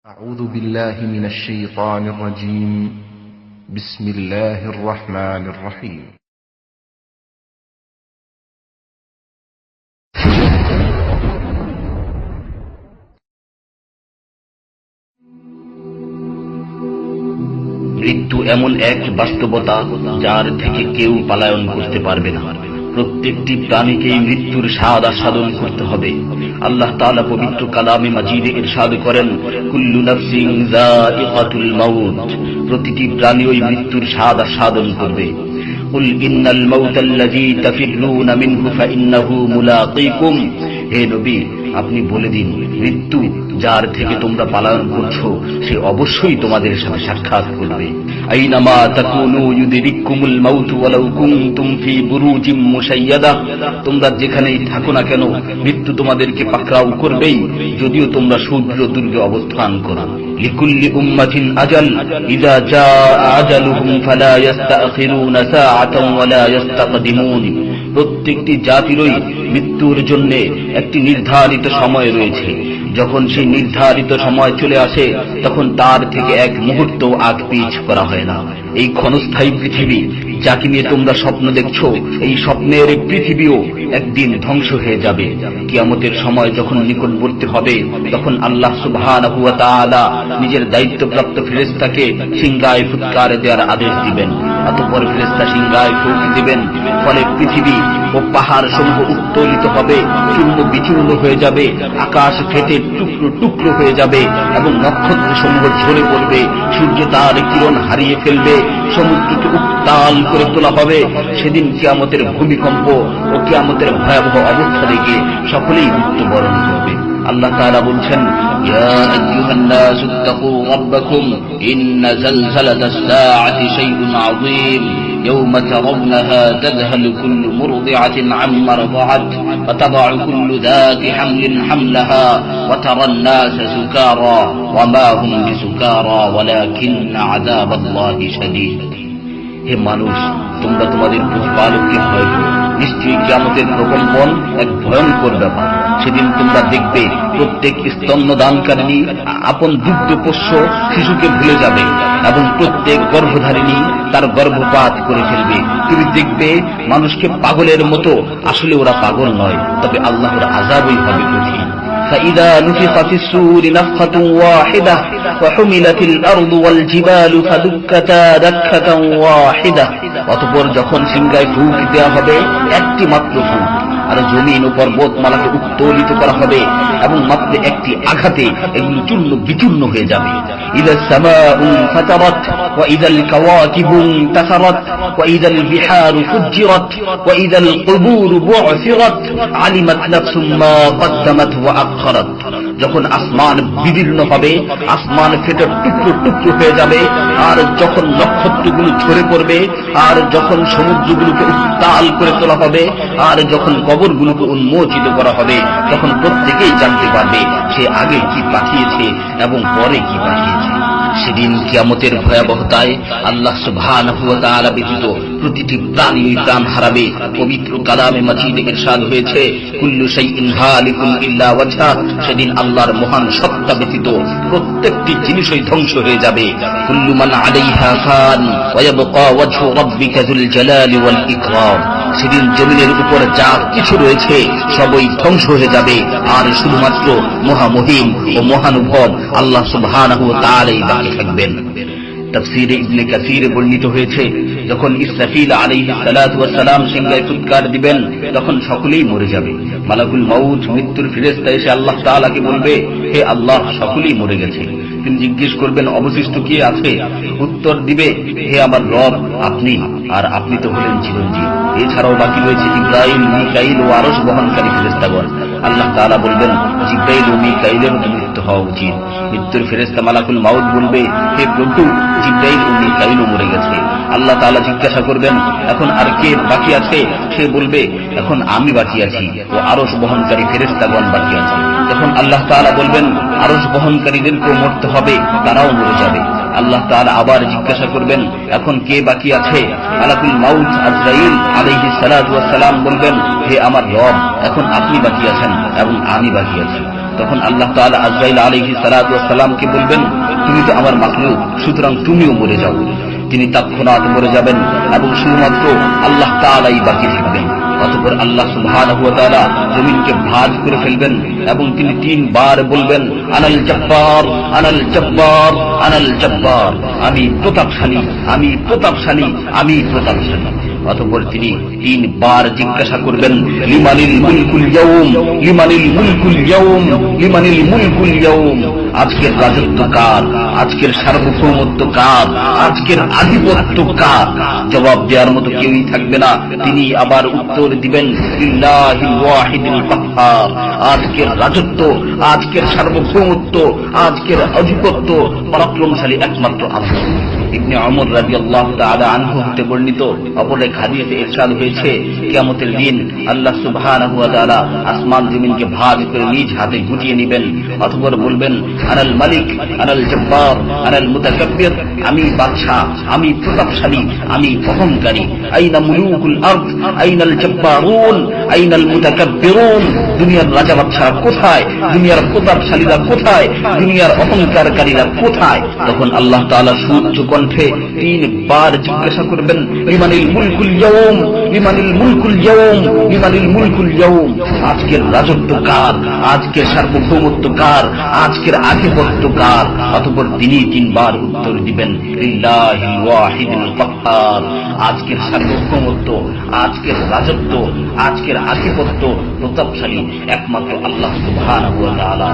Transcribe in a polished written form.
أعوذ بالله من الشيطان الرجيم. بسم الله الرحمن الرحيم. মৃত্যু এমন এক বাস্তবতা যার থেকে কেউ পলায়ন করতে পারবে না। প্রত্যেকটি প্রাণীকেই মৃত্যুর স্বাদ আস্বাদন করতে হবে। আল্লাহ তাআলা পবিত্র কালামে মাজিদে ইরশাদ করেন, কুল্লু নাফসিন যায়িকাতুল মাউত, প্রতিটি প্রাণী ওই মৃত্যুর স্বাদ আস্বাদন করবে। কুল ইন্নাল মাউতাল্লাযী তাফিররুনা মিনহু ফাইন্নাহু মুলাকীকুম, হে নবী আপনি বলে দিন, মৃত্যু যার থেকে তোমরা পলায়ন করছো সে অবশ্যই তোমাদের সাথে সাক্ষাৎ করবে। আইনামা তাকুনু ইউদরিকুমুল মাউত ওয়ালাউ কুনতুম ফি বুরুজিম মুশাইয়াদা, তোমরা যেখানেই থাকো না কেন মৃত্যু তোমাদেরকে পাকড়াও করবেই, যদিও তোমরা সুদৃঢ় দুর্গে অবস্থান করো। লিকুল্লি উম্মাতিন আজাল, ইযা জাআ আজালুহুম ফালা ইস্তাখিরুনা সাআতান ওয়ালা ইস্তাকদিমুন, প্রত্যেকটি জাতিরই মৃত্যুর জন্য একটি নির্ধারিত সময় রয়েছে। যখন সেই নির্ধারিত সময় চলে আসে তখন তার থেকে এক মুহূর্ত আগ পিছ করা হয় না। এই ক্ষণস্থায়ী পৃথিবী যাকে নিয়ে তোমরা স্বপ্ন দেখছো, এই স্বপ্নের পৃথিবীও একদিন ধ্বংস হয়ে যাবে। কিয়ামতের সময় যখন নিকটবর্তী হবে তখন আল্লাহ সুবহানাহু ওয়া তাআলা নিজের দায়িত্বপ্রাপ্ত ফেরেশতাকে সিংহায় ফুৎকার দেওয়ার আদেশ দিবেন। অতঃপর ফেরেশতা সিংহায় ফুঁক দিবেন, ফলে পৃথিবী ও পাহাড় সমূহ উত্তোলিত হবে, চূর্ণ বিচূর্ণ হয়ে যাবে, আকাশ ফেটে টুকরো টুকরো হয়ে যাবে এবং নক্ষত্র সমূহ ঝরে পড়বে, সূর্য তার কিরণ হারিয়ে ফেলবে, সমুদ্রকে উত্তাল করে তোলা হবে। সেদিন কিয়ামতের ভূমিকম্প ও কিয়ামতের ভয়াবহ অবস্থা দেখে সকলেই মৃত্যুবরণ করবে। আল্লাহ তাআলা বলছেন, ইয়া আইয়ুহান নাসু ইত্তাকু রাব্বাকুম ইন্না যালযালাতাস সাআতি শাইউন আযীম يوم ترونها تذهل كل مرضعة عما رضعت وتضع كل ذات حمل حملها وترى الناس سكارى وما هم بسكارى ولكن عذاب الله شديد। হে মানুষ, তোমরা তোমাদের প্রতিপালককে ভয় করো, নিশ্চয়ই কিয়ামতের প্রকম্পন এক ভয়ঙ্কর ব্যাপার। সেদিন তোমরা দেখবে প্রত্যেক স্তন্যদানকারিণী আপন দুগ্ধপোষ্য শিশুকে ভুলে যাবে এবং প্রত্যেক গর্ভধারিণী তার গর্ভপাত করে ফেলবে। তুমি দেখবে মানুষকে পাগলের মতো, আসলে ওরা পাগল নয়, তবে আল্লাহর আযাবই হবে কঠিন। فإذا نفخ في الصور نفخة واحدة وحملت الأرض والجبال فدكتا دكة واحدة, অতঃপর যখন সিংহায় ফুঁক দেওয়া হবে একটি মাত্র ফুঁক, আর জমিন ও পর্বতমালাকে উত্তোলিত করা হবে এবং মাত্র একটি আঘাতে এগুলো চূর্ণ বিচূর্ণ হয়ে যাবে। ইযা সামাউ ফাতারাত ওয়া ইযাল কাওয়াকিবু ইনতাসারাত ওয়া ইযাল বিহারু ফুজ্জিরাত ওয়া ইযাল কুবুরু বু'সিরাত আলিমাত নাফসুম মা কদ্দামাত ওয়া আখখারাত, যখন আসমান বিদীর্ণ হবে, আসমান ফেটে টুকরো টুকরো হয়ে যাবে, আর যখন নক্ষত্রগুলো ঝরে পড়বে, আর যখন সমুদ্রগুলোকে উত্তাল করে তোলা হবে, আর যখন কবরগুলোকে উন্মোচিত করা হবে, তখন প্রত্যেকেই জানতে পারবে সে আগে কি পাঠিয়েছে এবং পরে কি পাঠিয়েছে। সেদিন কিয়ামতের ভয়াবহতায় আল্লাহ সুবহানাহু ওয়া তাআলা ব্যতীত প্রতিটি প্রাণী প্রাণ হারাবে। পবিত্র কালামে মাজিদে ইরশাদ হয়েছে, কুল্লু শাইইন হালিকুন ইল্লা ওয়াজহা, সেদিন আল্লাহর মহান সত্তা ব্যতীত প্রত্যেকটি জিনিসই ধ্বংস হয়ে যাবে। কুল্লু মান আলাইহা ফান ওয়া ইয়াবকা ওয়াজহু রাব্বিকা যুল জালালি ওয়াল ইকরাম, সেদিন জমিনের উপর যা কিছু রয়েছে সবই ধ্বংস হয়ে যাবে, আর শুধুমাত্র মহামহিম ও মহানুভব আল্লাহ সুবহানাহু ওয়া তাআলাই বাকি থাকবেন। তাফসীরে ইবনে কাসীরে বর্ণিত হয়েছে, যখন ইসরাফিল আলাইহিস সালাতু ওয়াস সালাম সিংহায় ফুৎকার দিবেন তখন সকলেই মরে যাবে। মালাকুল মাউত মৃত্যুর ফেরেশতা এসে আল্লাহ তাআলাকে বলবে, হে আল্লাহ, সকলেই মরে গেছে। তিনি জিজ্ঞেস করবেন, অবশিষ্ট কে আছে? উত্তর দিবে, হে আমার রব, আপনি, আর আপনি তো হলেন চিরঞ্জীব। এছাড়াও বাকি রয়েছে জিবরাইল, মিকাইল ও আরশ বহনকারী ফেরেশতাগণ। আল্লাহ তাআলা বলবেন, জিবরাইল ও মিকাইলের মৃত্যু হওয়া উচিত। মৃত্যুর ফেরেশতা মালাকুল মাউত বলবে, হে প্রভু, জিবরাইল ও মিকাইলও মরে গেছে। আল্লাহ তাআলা জিজ্ঞাসা করবেন, এখন আর কে বাকি আছে? সে বলবে, এখন আমি বাকি আছি ও আরশ বহনকারী ফেরেশতাগণ বাকি আছে। তখন আল্লাহ তাআলা বলবেন, আরশ বহনকারীদেরকেও মরতে হবে, তারাও মরে যাবে। আল্লাহ তাআলা আবার জিজ্ঞাসা করবেন, এখন কে বাকি আছে? মালাকুল মাউত আজরাইল আলাইহিস সালাতু ওয়াস সালাম বলবেন, হে আমার রব, এখন আপনি বাকি আছেন এবং আমি বাকি আছি। তখন আল্লাহ তাআলা আজরাইল আলাইহিস সালাতু ওয়াস সালামকে বলবেন, তুমি তো আমার মাখলুক, সুতরাং তুমিও মরে যাও। তিনি তৎক্ষণাৎ মরে যাবেন এবং শুধুমাত্র আল্লাহ তাআলাই বাকি থাকবেন। অতঃপর আল্লাহ সুবহানাহু ওয়া তাআলা জমিনকে ভাঁজ করে ফেলবেন এবং তিনি 3 বার বলবেন, আনাল জব্বার, আনাল জব্বার, আনাল জব্বার, আমি প্রতাপশালী, আমি প্রতাপশালী, আমি প্রতাপশালী। অতঃপর তিনি 3 বার জিজ্ঞাসা করবেন, লিমানিল মুলকুল ইয়াউম, লিমানিল মুলকুল ইয়াউম, লিমানিল মুলকুল ইয়াউম, আজকের রাজত্ব কার, আজকের সার্বভৌমত্ব কার, আজকের আধিপত্য কার? জবাব দেওয়ার মতো কেউই থাকবে না। তিনি আবার উত্তর দিবেন, লিল্লাহিল ওয়াহিদিল কাহ্হার, আজকের রাজত্ব, আজকের সার্বভৌমত্ব, আজকের আধিপত্য পরাক্রমশালী একমাত্র আল্লাহ। ইবনে ওমর রাদিয়াল্লাহু তাআলা আনহু হতে বর্ণিত অপর এক হাদিসে ইরশাদ হয়েছে, কিয়ামতের দিন আল্লাহ সুবহানাহু ওয়া তাআলা আসমান জমিনকে ভাঁজ করে নিজ হাতে গুটিয়ে নেবেন। অতঃপর বলবেন, আনাল মালিক, আনাল জব্বার, আনাল মুতাকাব্বির, আমি বাদশাহ, আমি প্রতাপশালী, আমি অহংকারী। আইনা মুলুকুল আরদ, আইনাল জব্বারুন, আইনাল মুতাকাব্বিরুন, দুনিয়ার রাজা বাদশাহ কোথায়, দুনিয়ার প্রতাপশালীরা কোথায়, দুনিয়ার অহংকারকারীরা কোথায়? তখন আল্লাহ তাআলা সুউচ্চ কণ্ঠে 3 বার জিজ্ঞাসা করবেন, লিমানিল মুলকুল ইয়াউম, লিমানিল মুলকুল ইয়াউম, লিমানিল মুলকুল ইয়াউম, আজকের রাজত্ব কার, আজকের সার্বভৌমত্ব কার, আজকের আধিপত্য কার? অতঃপর তিনি 3 বার উত্তর দিবেন, লিল্লাহিল ওয়াহিদিল কাহ্হার, আজকের সার্বভৌমত্ব, আজকের রাজত্ব, আজকের আধিপত্য প্রতাপশালী একমাত্র আল্লাহ সুবহানাহু ওয়া তাআলা।